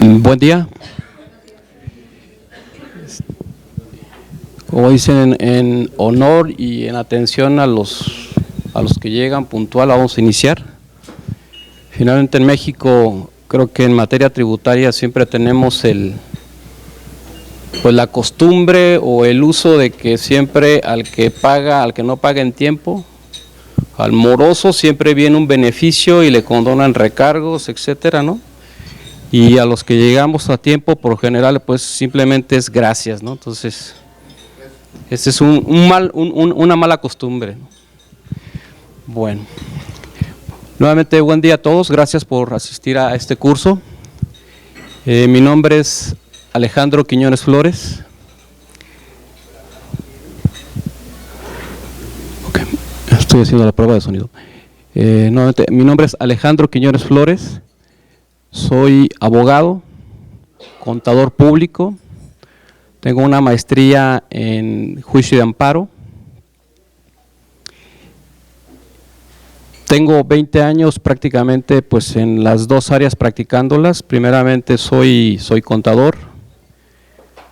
Buen día. Como dicen, en honor y en atención a los que llegan puntual, vamos a iniciar. Finalmente en México, creo que en materia tributaria siempre tenemos pues la costumbre o el uso de que siempre al que no paga en tiempo, al moroso siempre viene un beneficio y le condonan recargos, etcétera, ¿no? Y a los que llegamos a tiempo, por general, pues simplemente es gracias, ¿no? Entonces, este es una mala costumbre. Bueno, nuevamente buen día a todos, gracias por asistir a este curso. Mi nombre es Alejandro Quiñones Flores. Okay. Estoy haciendo la prueba de sonido. Nuevamente, mi nombre es Alejandro Quiñones Flores. Soy abogado, contador público, tengo una maestría en juicio de amparo, tengo 20 años prácticamente pues en las dos áreas practicándolas. Primeramente soy contador,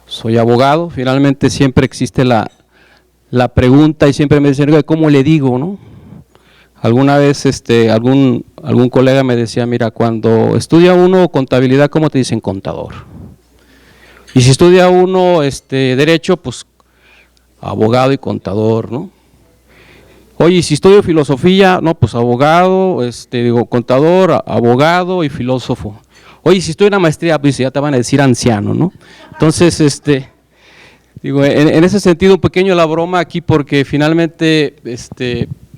soy abogado. Finalmente siempre existe la pregunta y siempre me dicen, ¿cómo le digo, no? Alguna vez algún colega me decía, mira, cuando estudia uno contabilidad, ¿cómo te dicen? Contador. Y si estudia uno derecho, pues abogado y contador, ¿no? Oye, si estudio filosofía, no, pues abogado, contador, abogado y filósofo. Oye, si estudio una maestría, pues ya te van a decir anciano, ¿no? Entonces, en ese sentido un pequeño la broma aquí porque finalmente,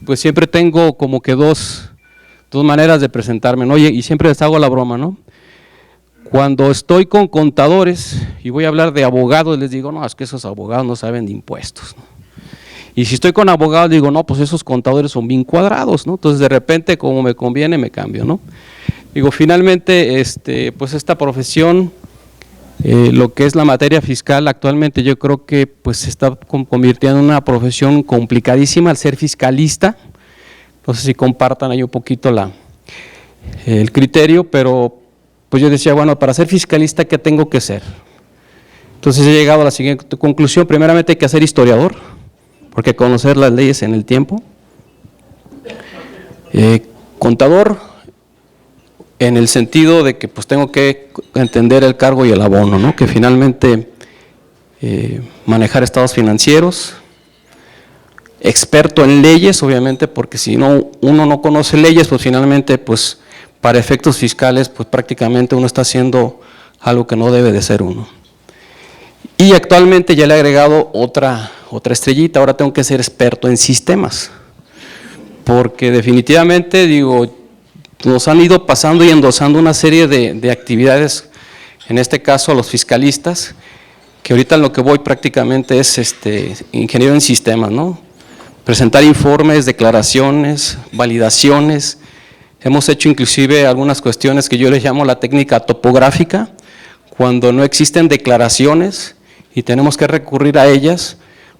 pues siempre tengo como que dos maneras de presentarme, ¿no? Y siempre les hago la broma, ¿no? Cuando estoy con contadores y voy a hablar de abogados, les digo, no, es que esos abogados no saben de impuestos, ¿no? Y si estoy con abogados, digo, no, pues esos contadores son bien cuadrados, ¿no? Entonces de repente, como me conviene, me cambio, ¿no? Digo, finalmente, pues esta profesión, lo que es la materia fiscal, actualmente yo creo que pues se está convirtiendo en una profesión complicadísima al ser fiscalista. No sé si compartan ahí un poquito el criterio, pero pues yo decía, bueno, para ser fiscalista, ¿qué tengo que ser? Entonces he llegado a la siguiente conclusión: primeramente hay que ser historiador, porque conocer las leyes en el tiempo. Contador, en el sentido de que pues tengo que entender el cargo y el abono, ¿no? Que finalmente manejar estados financieros. Experto en leyes, obviamente, porque si no uno no conoce leyes, pues finalmente pues para efectos fiscales pues prácticamente uno está haciendo algo que no debe de ser uno. Y actualmente ya le he agregado otra estrellita, ahora tengo que ser experto en sistemas, porque definitivamente digo, nos han ido pasando y endosando una serie de actividades, en este caso a los fiscalistas, que ahorita en lo que voy prácticamente es ingeniero en sistemas, ¿no? Presentar informes, declaraciones, validaciones. Hemos hecho inclusive algunas cuestiones que yo les llamo la técnica topográfica, cuando no existen declaraciones y tenemos que recurrir a ellas,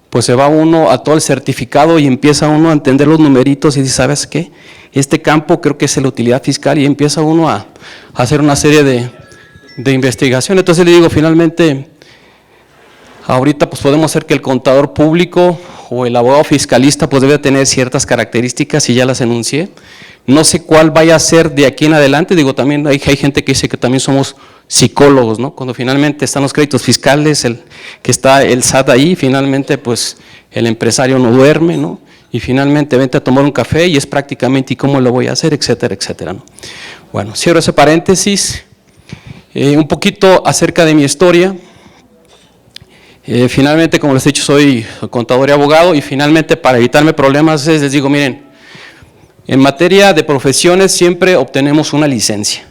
pues se va uno a todo el certificado y empieza uno a entender los numeritos y dice, ¿sabes qué? Este campo creo que es la utilidad fiscal, y empieza uno a hacer una serie de investigación. Entonces le digo, finalmente, ahorita pues podemos hacer que el contador público o el abogado fiscalista pues debe tener ciertas características y ya las enuncié. No sé cuál vaya a ser de aquí en adelante. Digo, también hay gente que dice que también somos psicólogos, ¿no? Cuando finalmente están los créditos fiscales, que está el SAT ahí, finalmente pues el empresario no duerme, ¿no? Y finalmente vente a tomar un café y es prácticamente ¿y cómo lo voy a hacer? Etcétera, etcétera, ¿no? Bueno, cierro ese paréntesis. Un poquito acerca de mi historia. Finalmente, como les he dicho, soy contador y abogado, y finalmente para evitarme problemas les digo, miren, en materia de profesiones siempre obtenemos una licencia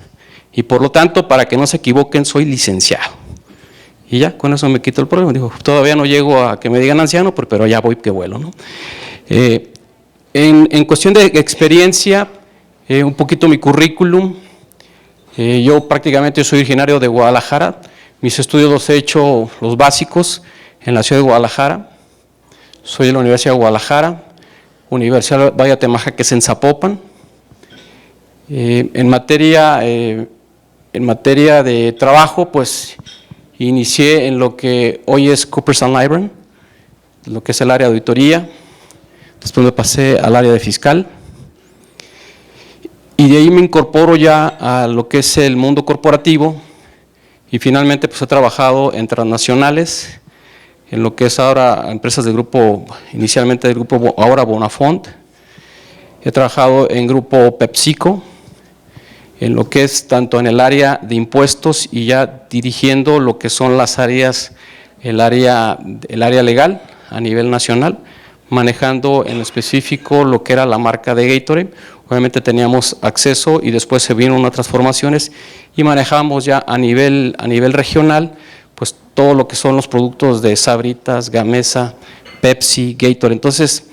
y por lo tanto, para que no se equivoquen, soy licenciado. Y ya, con eso me quito el problema. Digo, todavía no llego a que me digan anciano, pero ya voy que vuelo, ¿no? En cuestión de experiencia, un poquito mi currículum. Yo prácticamente soy originario de Guadalajara. Mis estudios los he hecho, los básicos, en la ciudad de Guadalajara. Soy de la Universidad de Guadalajara, Universidad Valle de Temajac, que es en Zapopan. En materia en materia de trabajo, pues inicié en lo que hoy es Coopers & Lybrand, lo que es el área de auditoría. Después me pasé al área de fiscal. Y de ahí me incorporo ya a lo que es el mundo corporativo y finalmente pues he trabajado en transnacionales, en lo que es ahora empresas del grupo, inicialmente del grupo ahora Bonafont. He trabajado en grupo PepsiCo, en lo que es tanto en el área de impuestos y ya dirigiendo lo que son las áreas, el área legal a nivel nacional, manejando en específico lo que era la marca de Gatorade. Obviamente teníamos acceso y después se vino unas transformaciones y manejamos ya a nivel regional pues todo lo que son los productos de Sabritas, Gamesa, Pepsi, Gatorade. Entonces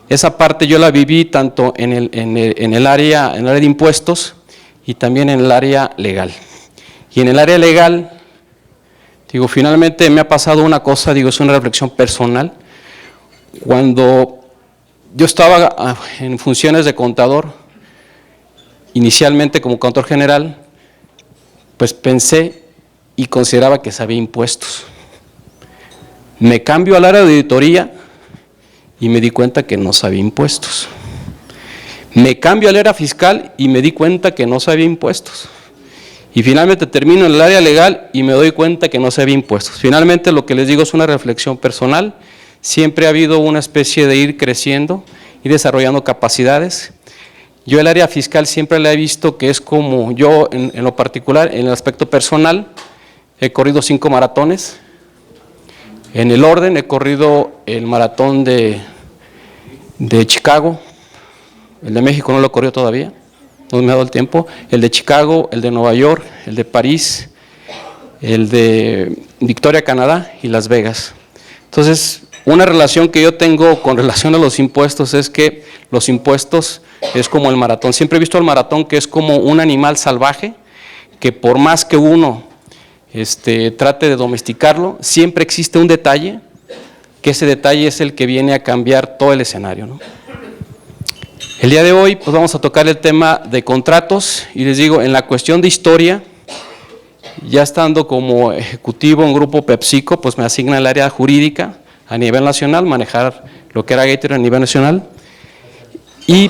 esa parte yo la viví tanto en el área de impuestos y también en el área legal. Y en el área legal, digo, finalmente me ha pasado una cosa, digo, es una reflexión personal. Cuando yo estaba en funciones de contador, inicialmente como contador general, pues pensé y consideraba que sabía impuestos. Me cambio al área de auditoría y me di cuenta que no sabía impuestos. Me cambio al área fiscal y me di cuenta que no sabía impuestos. Y finalmente termino en el área legal y me doy cuenta que no sabía impuestos. Finalmente lo que les digo es una reflexión personal. Siempre ha habido una especie de ir creciendo y desarrollando capacidades. Yo el área fiscal siempre la he visto que es como yo en lo particular, en el aspecto personal, he corrido 5 maratones. En el orden he corrido el maratón de Chicago, el de México no lo he corrido todavía, no me ha dado el tiempo, el de Chicago, el de Nueva York, el de París, el de Victoria, Canadá y Las Vegas. Entonces, una relación que yo tengo con relación a los impuestos es que los impuestos es como el maratón. Siempre he visto al maratón que es como un animal salvaje, que por más que uno trate de domesticarlo, siempre existe un detalle, que ese detalle es el que viene a cambiar todo el escenario, ¿no? El día de hoy pues vamos a tocar el tema de contratos y les digo, en la cuestión de historia, ya estando como ejecutivo en grupo PepsiCo, pues me asigna el área jurídica a nivel nacional, manejar lo que era Gatorade a nivel nacional. Y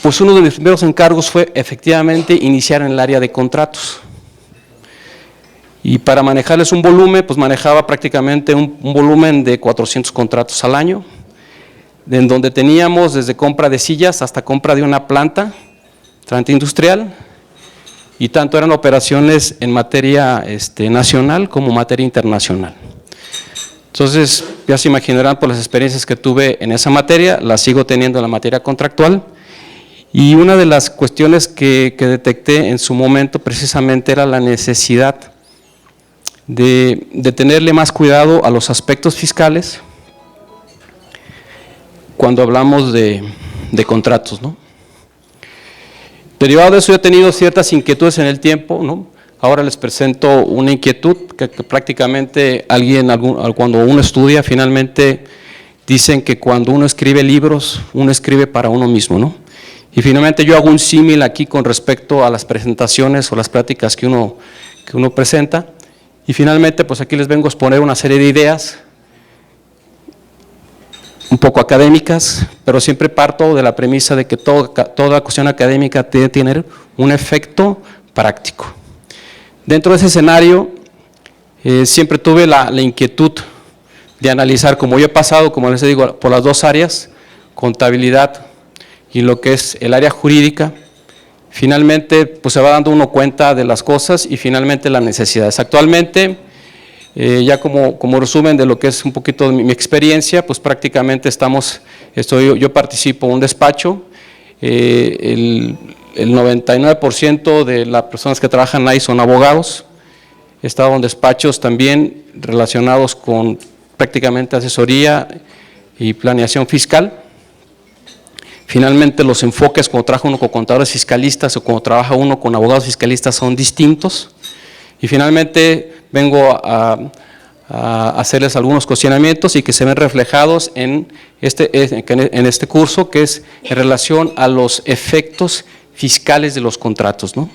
pues uno de mis primeros encargos fue efectivamente iniciar en el área de contratos. Y para manejarles un volumen, pues manejaba prácticamente un volumen de 400 contratos al año, en donde teníamos desde compra de sillas hasta compra de una planta industrial, y tanto eran operaciones en materia nacional como materia internacional. Entonces, ya se imaginarán por las experiencias que tuve en esa materia, las sigo teniendo en la materia contractual, y una de las cuestiones que detecté en su momento precisamente era la necesidad de tenerle más cuidado a los aspectos fiscales cuando hablamos de contratos, ¿no? Derivado de eso, yo he tenido ciertas inquietudes en el tiempo, ¿no? Ahora les presento una inquietud que prácticamente cuando uno estudia, finalmente dicen que cuando uno escribe libros, uno escribe para uno mismo, ¿no? Y finalmente yo hago un símil aquí con respecto a las presentaciones o las pláticas que uno presenta, y finalmente pues aquí les vengo a exponer una serie de ideas un poco académicas, pero siempre parto de la premisa de que toda cuestión académica tiene que tener un efecto práctico. Dentro de ese escenario, siempre tuve la inquietud de analizar, como yo he pasado, como les digo, por las dos áreas, contabilidad y lo que es el área jurídica, finalmente pues se va dando uno cuenta de las cosas y finalmente las necesidades. Actualmente, ya como resumen de lo que es un poquito de mi experiencia, pues prácticamente yo participo en un despacho, el 99% de las personas que trabajan ahí son abogados. He estado en despachos también relacionados con prácticamente asesoría y planeación fiscal. Finalmente los enfoques cuando trabaja uno con contadores fiscalistas o cuando trabaja uno con abogados fiscalistas son distintos. Y finalmente vengo a hacerles algunos cuestionamientos y que se ven reflejados en este curso, que es en relación a los efectos fiscales de los contratos, ¿no?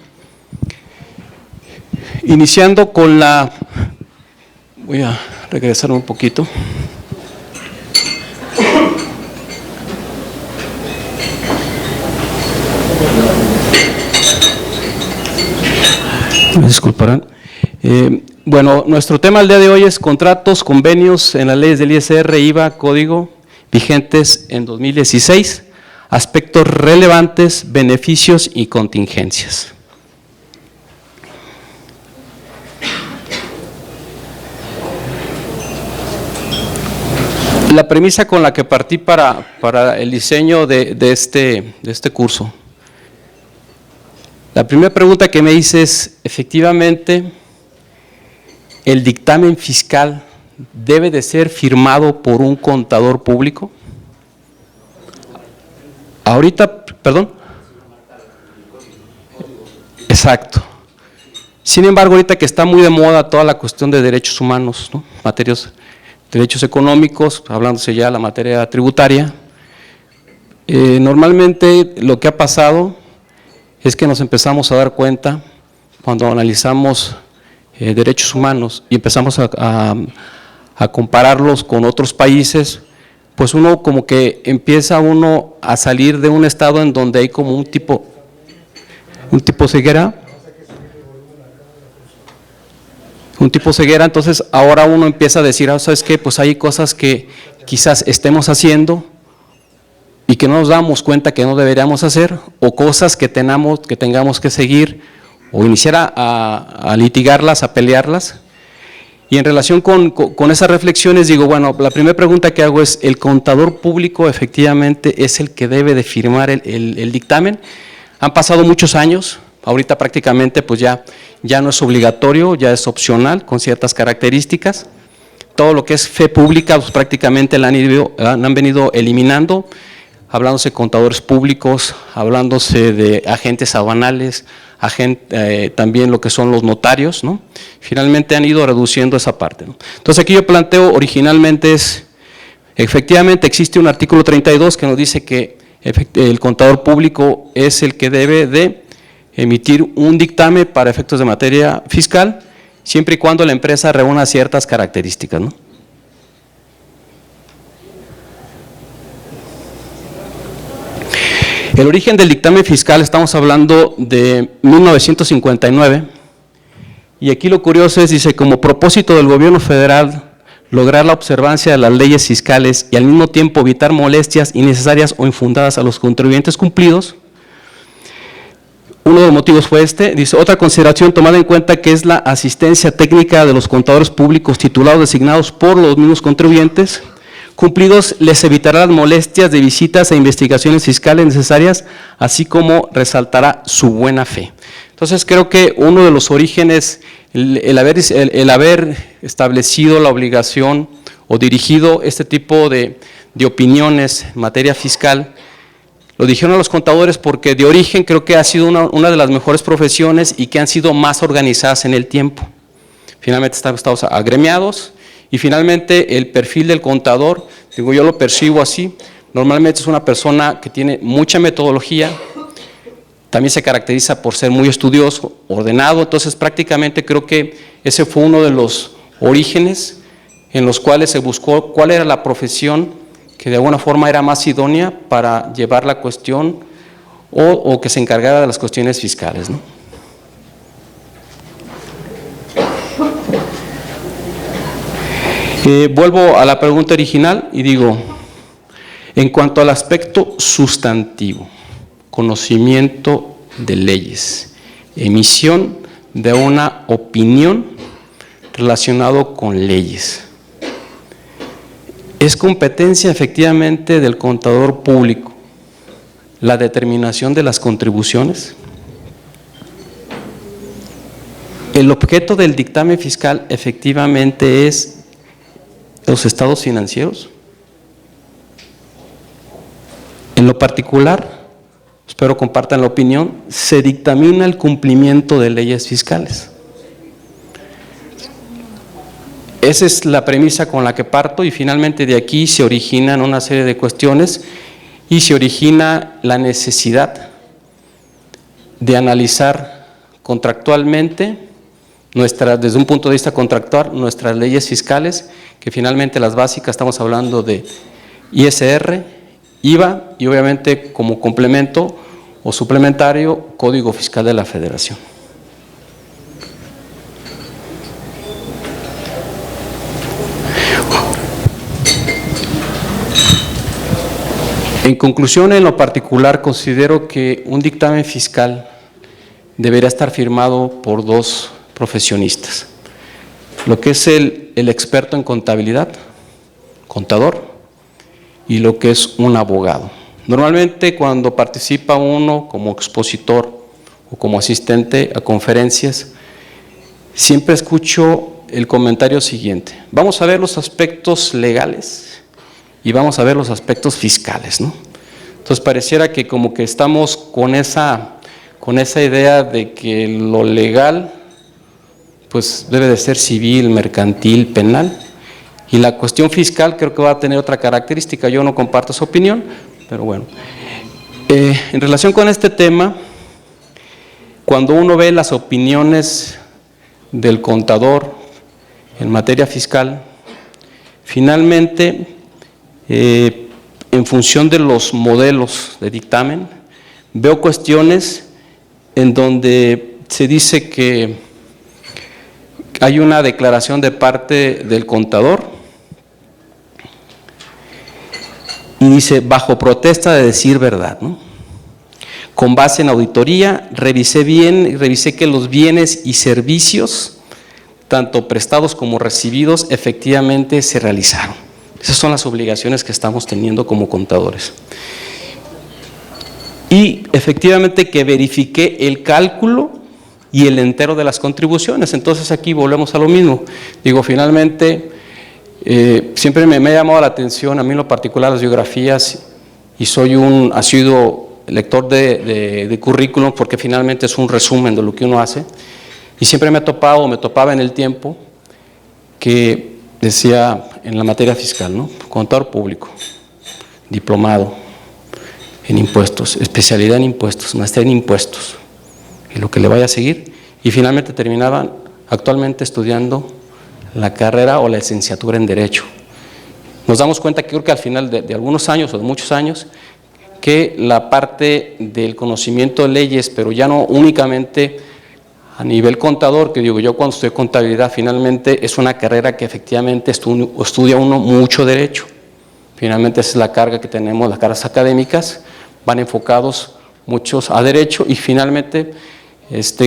Iniciando con la… Voy a regresar un poquito. Me disculparán. Bueno, nuestro tema el día de hoy es contratos, convenios en las leyes del ISR, IVA, código, vigentes en 2016, aspectos relevantes, beneficios y contingencias. La premisa con la que partí para el diseño de este curso. La primera pregunta que me hice es, efectivamente, ¿el dictamen fiscal debe de ser firmado por un contador público? Ahorita, perdón. Exacto. Sin embargo, ahorita que está muy de moda toda la cuestión de derechos humanos, ¿no? Derechos económicos, hablándose ya de la materia tributaria, normalmente lo que ha pasado es que nos empezamos a dar cuenta cuando analizamos derechos humanos y empezamos a compararlos con otros países, pues uno como que empieza a salir de un estado en donde hay como un tipo ceguera. Entonces ahora uno empieza a decir, ¿sabes qué? Pues hay cosas que quizás estemos haciendo y que no nos damos cuenta que no deberíamos hacer, o cosas que tengamos que seguir o iniciar a litigarlas, a pelearlas. Y en relación con esas reflexiones digo, bueno, la primera pregunta que hago es, ¿el contador público efectivamente es el que debe de firmar el dictamen? Han pasado muchos años, ahorita prácticamente pues ya no es obligatorio, ya es opcional con ciertas características. Todo lo que es fe pública pues prácticamente la han venido eliminando, hablándose de contadores públicos, hablándose de agentes aduanales, también lo que son los notarios, ¿no? Finalmente han ido reduciendo esa parte, ¿no? Entonces aquí yo planteo originalmente efectivamente existe un artículo 32 que nos dice que el contador público es el que debe de emitir un dictamen para efectos de materia fiscal, siempre y cuando la empresa reúna ciertas características, ¿no? El origen del dictamen fiscal, estamos hablando de 1959, y aquí lo curioso es, dice, como propósito del gobierno federal, lograr la observancia de las leyes fiscales y al mismo tiempo evitar molestias innecesarias o infundadas a los contribuyentes cumplidos. Uno de los motivos fue dice, otra consideración tomada en cuenta que es la asistencia técnica de los contadores públicos titulados designados por los mismos contribuyentes cumplidos, les evitará las molestias de visitas e investigaciones fiscales necesarias, así como resaltará su buena fe. Entonces creo que uno de los orígenes, el haber establecido la obligación o dirigido este tipo de opiniones en materia fiscal, lo dijeron a los contadores porque de origen creo que ha sido una de las mejores profesiones y que han sido más organizadas en el tiempo. Finalmente estamos agremiados y finalmente el perfil del contador, digo yo lo percibo así, normalmente es una persona que tiene mucha metodología, también se caracteriza por ser muy estudioso, ordenado, entonces prácticamente creo que ese fue uno de los orígenes en los cuales se buscó cuál era la profesión que de alguna forma era más idónea para llevar la cuestión o que se encargara de las cuestiones fiscales, ¿no? Vuelvo a la pregunta original y digo, en cuanto al aspecto sustantivo, conocimiento de leyes, emisión de una opinión relacionado con leyes, ¿es competencia efectivamente del contador público la determinación de las contribuciones? El objeto del dictamen fiscal efectivamente es los estados financieros. En lo particular, espero compartan la opinión, se dictamina el cumplimiento de leyes fiscales. Esa es la premisa con la que parto y finalmente de aquí se originan una serie de cuestiones y se origina la necesidad de analizar contractualmente desde un punto de vista contractual, nuestras leyes fiscales, que finalmente las básicas, estamos hablando de ISR, IVA y obviamente como complemento o suplementario, Código Fiscal de la Federación. En conclusión, en lo particular, considero que un dictamen fiscal debería estar firmado por dos profesionistas, lo que es el experto en contabilidad, contador, y lo que es un abogado. Normalmente cuando participa uno como expositor o como asistente a conferencias, siempre escucho el comentario siguiente: vamos a ver los aspectos legales y vamos a ver los aspectos fiscales, ¿no? Entonces pareciera que como que estamos con esa idea de que lo legal pues debe de ser civil, mercantil, penal, y la cuestión fiscal creo que va a tener otra característica. Yo no comparto esa opinión, pero bueno. En relación con este tema, cuando uno ve las opiniones del contador en materia fiscal, finalmente, en función de los modelos de dictamen, veo cuestiones en donde se dice que hay una declaración de parte del contador y dice: bajo protesta de decir verdad, ¿no? Con base en auditoría, revisé que los bienes y servicios, tanto prestados como recibidos, efectivamente se realizaron. Esas son las obligaciones que estamos teniendo como contadores. Y efectivamente que verifiqué el cálculo y el entero de las contribuciones. Entonces aquí volvemos a lo mismo. Digo, finalmente, siempre me ha llamado la atención, a mí en lo particular, las biografías, y soy un asiduo lector de currículum, porque finalmente es un resumen de lo que uno hace, y siempre me topaba en el tiempo que decía en la materia fiscal, ¿no? Contador público, diplomado en impuestos, especialidad en impuestos, maestría en impuestos, y lo que le vaya a seguir, y finalmente terminaban actualmente estudiando la carrera o la licenciatura en Derecho. Nos damos cuenta que creo que al final de algunos años o de muchos años, que la parte del conocimiento de leyes, pero ya no únicamente a nivel contador, que digo, yo cuando estudié contabilidad, finalmente es una carrera que efectivamente estudia uno mucho derecho. Finalmente esa es la carga que tenemos, las cargas académicas, van enfocados muchos a derecho, y finalmente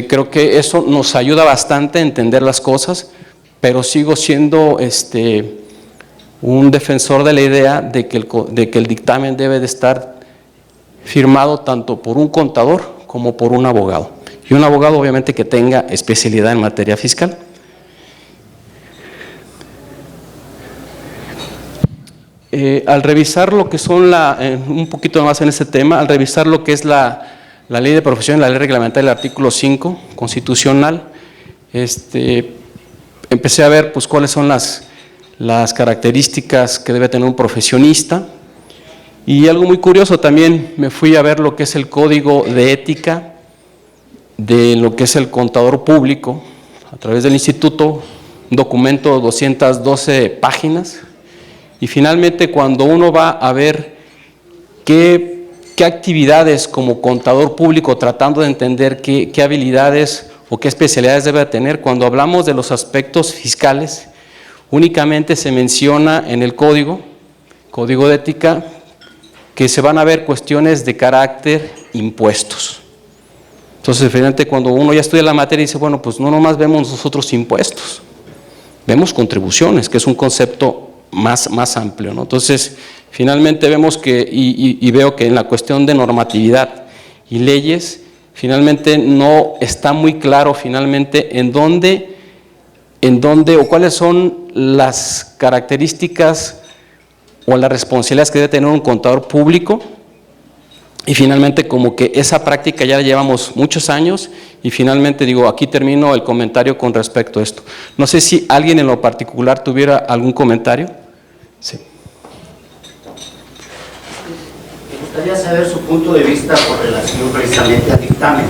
creo que eso nos ayuda bastante a entender las cosas, pero sigo siendo un defensor de la idea de que el dictamen debe de estar firmado tanto por un contador como por un abogado. Y un abogado obviamente que tenga especialidad en materia fiscal. Al revisar lo que son un poquito más en este tema, al revisar lo que es la ley de profesión, la ley reglamentaria, el artículo 5 constitucional, empecé a ver pues cuáles son las características que debe tener un profesionista. Y algo muy curioso también, me fui a ver lo que es el código de ética de lo que es el contador público, a través del instituto, un documento de 212 páginas, y finalmente cuando uno va a ver qué actividades como contador público, tratando de entender qué habilidades o qué especialidades debe tener, cuando hablamos de los aspectos fiscales, únicamente se menciona en el código de ética, que se van a ver cuestiones de carácter impuestos. Entonces, finalmente, cuando uno ya estudia la materia, dice, bueno, pues no nomás vemos nosotros impuestos, vemos contribuciones, que es un concepto más amplio, ¿no? Entonces, finalmente vemos que, y veo que en la cuestión de normatividad y leyes, finalmente no está muy claro finalmente en dónde o cuáles son las características o las responsabilidades que debe tener un contador público. Y finalmente como que esa práctica ya la llevamos muchos años, y finalmente digo, aquí termino el comentario con respecto a esto. No sé si alguien en lo particular tuviera algún comentario. Sí. Me gustaría saber su punto de vista con relación precisamente al dictamen.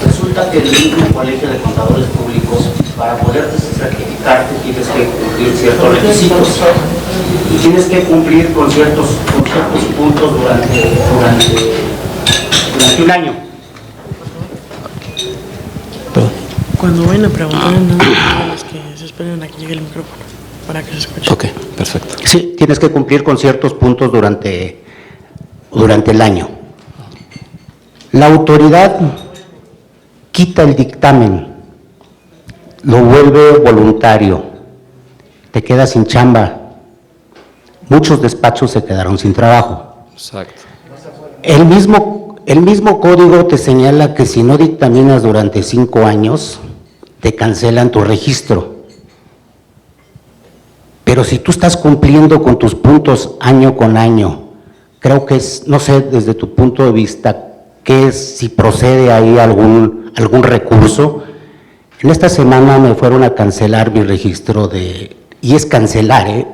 Resulta resulta que el mismo Colegio de Contadores Públicos, para poder certificarte, tienes que cumplir ciertos requisitos y tienes que cumplir con ciertos puntos durante un año. Cuando vayan a preguntar, no, es que se esperen a que llegue el micrófono para que se escuche. Ok, perfecto. Sí, tienes que cumplir con ciertos puntos durante el año. La autoridad quita el dictamen, lo vuelve voluntario, te quedas sin chamba. Muchos despachos se quedaron sin trabajo. Exacto. El mismo código te señala que si no dictaminas durante 5 años, te cancelan tu registro. Pero si tú estás cumpliendo con tus puntos año con año, creo que es, no sé, desde tu punto de vista, ¿qué es, si procede ahí algún recurso? En esta semana me fueron a cancelar mi registro y es cancelar,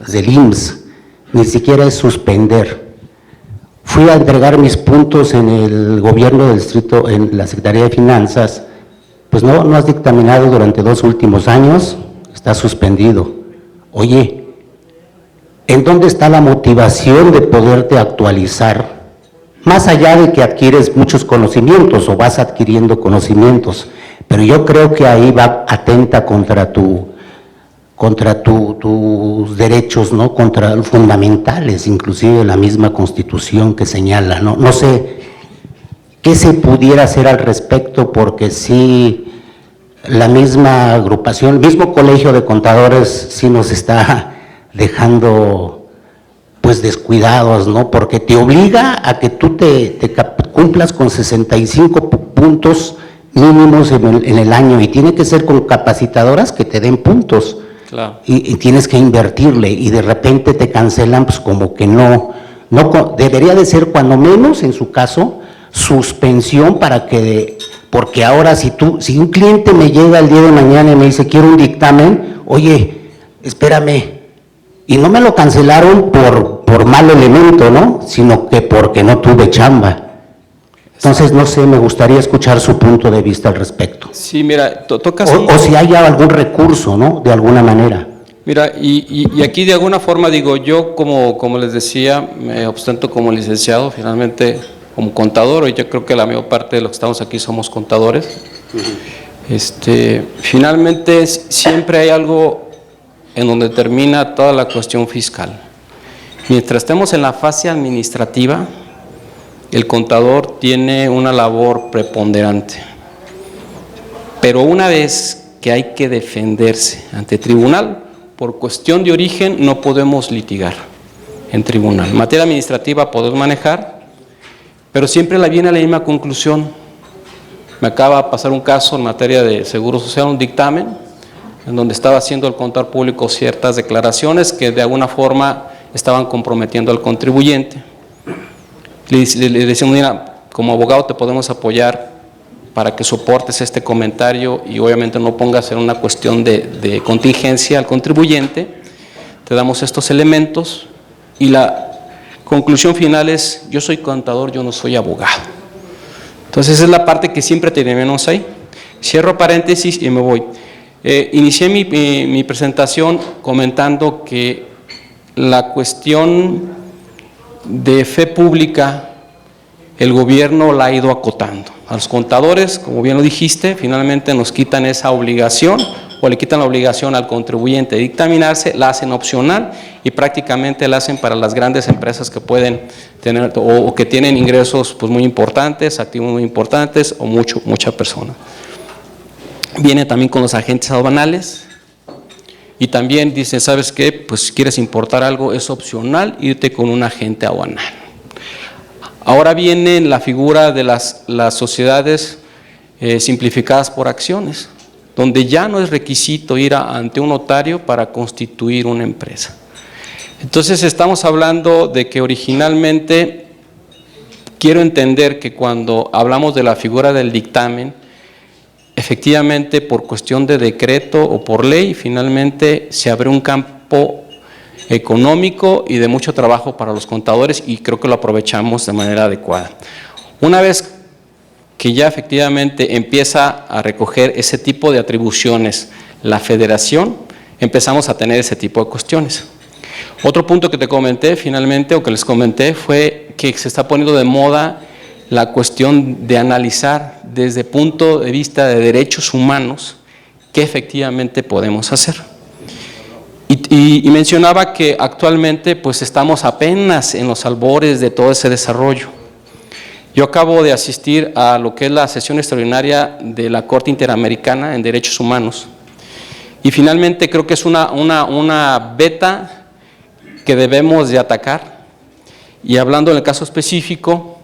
del IMSS, ni siquiera es suspender. Fui a entregar mis puntos en el gobierno del distrito, en la Secretaría de Finanzas, pues no has dictaminado durante 2 últimos años, está suspendido. Oye, ¿en dónde está la motivación de poderte actualizar? Más allá de que adquieres muchos conocimientos o vas adquiriendo conocimientos, pero yo creo que ahí va atenta contra tus derechos, ¿no? Contra los fundamentales, inclusive la misma Constitución que señala, ¿no? No sé qué se pudiera hacer al respecto, porque sí, la misma agrupación, el mismo Colegio de Contadores sí nos está dejando pues descuidados, ¿no? Porque te obliga a que tú te cumplas con 65 puntos mínimos en el año, y tiene que ser con capacitadoras que te den puntos. Claro. Y tienes que invertirle, y de repente te cancelan, pues como que no, debería de ser cuando menos, en su caso, suspensión, porque ahora si un cliente me llega el día de mañana y me dice quiero un dictamen, oye, espérame, y no me lo cancelaron por mal elemento, ¿no? Sino que porque no tuve chamba. Entonces, no sé, me gustaría escuchar su punto de vista al respecto. Sí, mira, tocas o si hay algún recurso, ¿no? De alguna manera. Mira, y aquí de alguna forma digo, yo como les decía, me ostento como licenciado, finalmente como contador, y yo creo que la mayor parte de los que estamos aquí somos contadores. Finalmente siempre hay algo en donde termina toda la cuestión fiscal. Mientras estemos en la fase administrativa, el contador tiene una labor preponderante, pero una vez que hay que defenderse ante tribunal, por cuestión de origen no podemos litigar en tribunal. En materia administrativa podemos manejar, pero siempre viene a la misma conclusión. Me acaba de pasar un caso en materia de Seguro Social, un dictamen, en donde estaba haciendo el contador público ciertas declaraciones que de alguna forma estaban comprometiendo al contribuyente. Le decimos, mira, como abogado te podemos apoyar para que soportes este comentario y obviamente no pongas en una cuestión de contingencia al contribuyente, te damos estos elementos, y la conclusión final es, yo soy contador, yo no soy abogado. Entonces esa es la parte que siempre tenemos ahí. Cierro paréntesis y me voy. Inicié mi presentación comentando que la cuestión de fe pública, el gobierno la ha ido acotando. A los contadores, como bien lo dijiste, finalmente nos quitan esa obligación, o le quitan la obligación al contribuyente de dictaminarse, la hacen opcional y prácticamente la hacen para las grandes empresas que pueden tener o que tienen ingresos pues muy importantes, activos muy importantes o mucha persona. Viene también con los agentes aduanales. Y también dicen, ¿sabes qué? Pues si quieres importar algo, es opcional irte con un agente aduanal. Ahora viene la figura de las sociedades simplificadas por acciones, donde ya no es requisito ir ante un notario para constituir una empresa. Entonces estamos hablando de que originalmente, quiero entender que cuando hablamos de la figura del dictamen, efectivamente, por cuestión de decreto o por ley, finalmente se abre un campo económico y de mucho trabajo para los contadores, y creo que lo aprovechamos de manera adecuada. Una vez que ya efectivamente empieza a recoger ese tipo de atribuciones la federación, empezamos a tener ese tipo de cuestiones. Otro punto que te comenté finalmente, o que les comenté, fue que se está poniendo de moda la cuestión de analizar desde el punto de vista de derechos humanos qué efectivamente podemos hacer. Y mencionaba que actualmente pues estamos apenas en los albores de todo ese desarrollo. Yo acabo de asistir a lo que es la sesión extraordinaria de la Corte Interamericana en Derechos Humanos y finalmente creo que es una beta que debemos de atacar. Y hablando en el caso específico,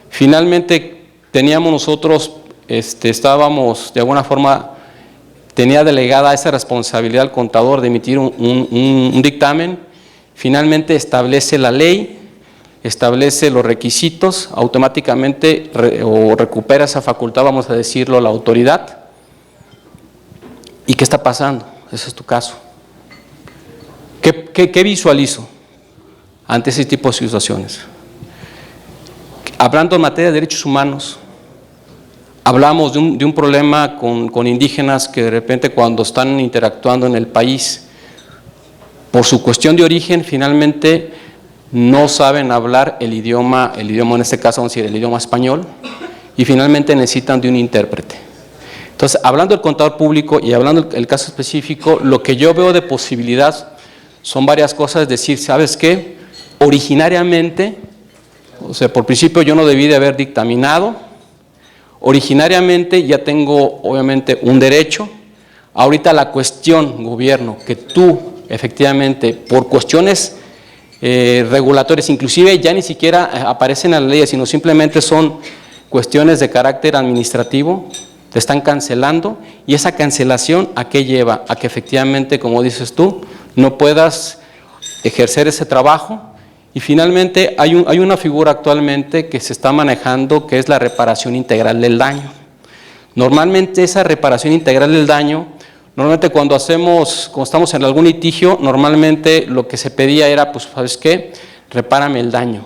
finalmente teníamos nosotros, estábamos de alguna forma, tenía delegada esa responsabilidad al contador de emitir un dictamen, finalmente establece la ley, establece los requisitos, automáticamente recupera esa facultad, vamos a decirlo, la autoridad. ¿Y qué está pasando? Ese es tu caso. ¿Qué visualizo ante ese tipo de situaciones? Hablando en materia de derechos humanos, hablamos de un problema con indígenas que de repente cuando están interactuando en el país, por su cuestión de origen, finalmente no saben hablar el idioma en este caso vamos a decir el idioma español, y finalmente necesitan de un intérprete. Entonces, hablando del contador público y hablando del caso específico, lo que yo veo de posibilidad son varias cosas, es decir, ¿sabes qué? Originariamente, o sea, por principio yo no debí de haber dictaminado, originariamente ya tengo obviamente un derecho, ahorita la cuestión, gobierno, que tú efectivamente por cuestiones regulatorias, inclusive ya ni siquiera aparecen en las leyes, sino simplemente son cuestiones de carácter administrativo, te están cancelando y esa cancelación ¿a qué lleva? A que efectivamente, como dices tú, no puedas ejercer ese trabajo. Y finalmente hay una figura actualmente que se está manejando que es la reparación integral del daño. Normalmente esa reparación integral del daño, normalmente cuando estamos en algún litigio, normalmente lo que se pedía era, pues, ¿sabes qué? Repárame el daño.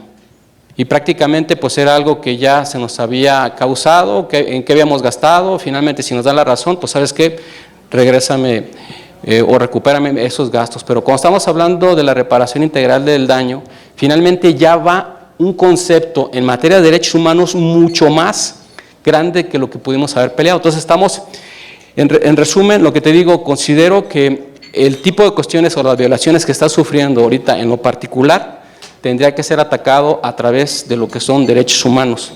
Y prácticamente pues era algo que ya se nos había causado, en qué habíamos gastado, finalmente si nos dan la razón, pues ¿sabes qué? Regrésame o recupérame esos gastos. Pero cuando estamos hablando de la reparación integral del daño, finalmente ya va un concepto en materia de derechos humanos mucho más grande que lo que pudimos haber peleado. Entonces estamos, en resumen, lo que te digo, considero que el tipo de cuestiones o las violaciones que está sufriendo ahorita en lo particular tendría que ser atacado a través de lo que son derechos humanos.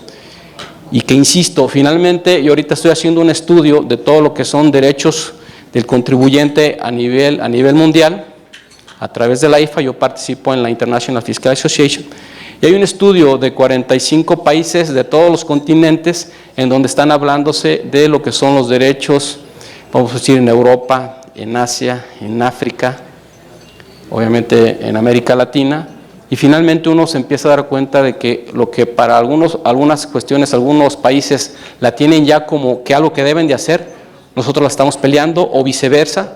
Y que, insisto, finalmente yo ahorita estoy haciendo un estudio de todo lo que son derechos del contribuyente a nivel mundial, a través de la IFA, yo participo en la International Fiscal Association, y hay un estudio de 45 países de todos los continentes en donde están hablándose de lo que son los derechos, vamos a decir, en Europa, en Asia, en África, obviamente en América Latina, y finalmente uno se empieza a dar cuenta de que lo que para algunas cuestiones, algunos países la tienen ya como que algo que deben de hacer, nosotros la estamos peleando o viceversa.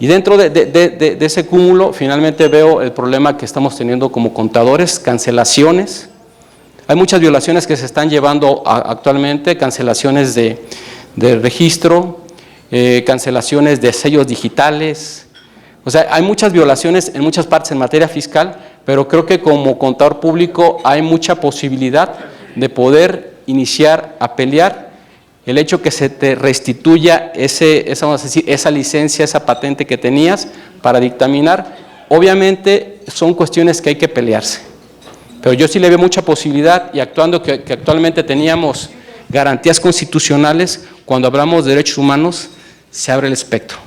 Y dentro de ese cúmulo finalmente veo el problema que estamos teniendo como contadores, cancelaciones. Hay muchas violaciones que se están llevando actualmente, cancelaciones de registro, cancelaciones de sellos digitales. O sea, hay muchas violaciones en muchas partes en materia fiscal, pero creo que como contador público hay mucha posibilidad de poder iniciar a pelear el hecho que se te restituya vamos a decir, esa licencia, esa patente que tenías para dictaminar. Obviamente son cuestiones que hay que pelearse, pero yo sí le veo mucha posibilidad y actuando que actualmente teníamos garantías constitucionales, cuando hablamos de derechos humanos se abre el espectro.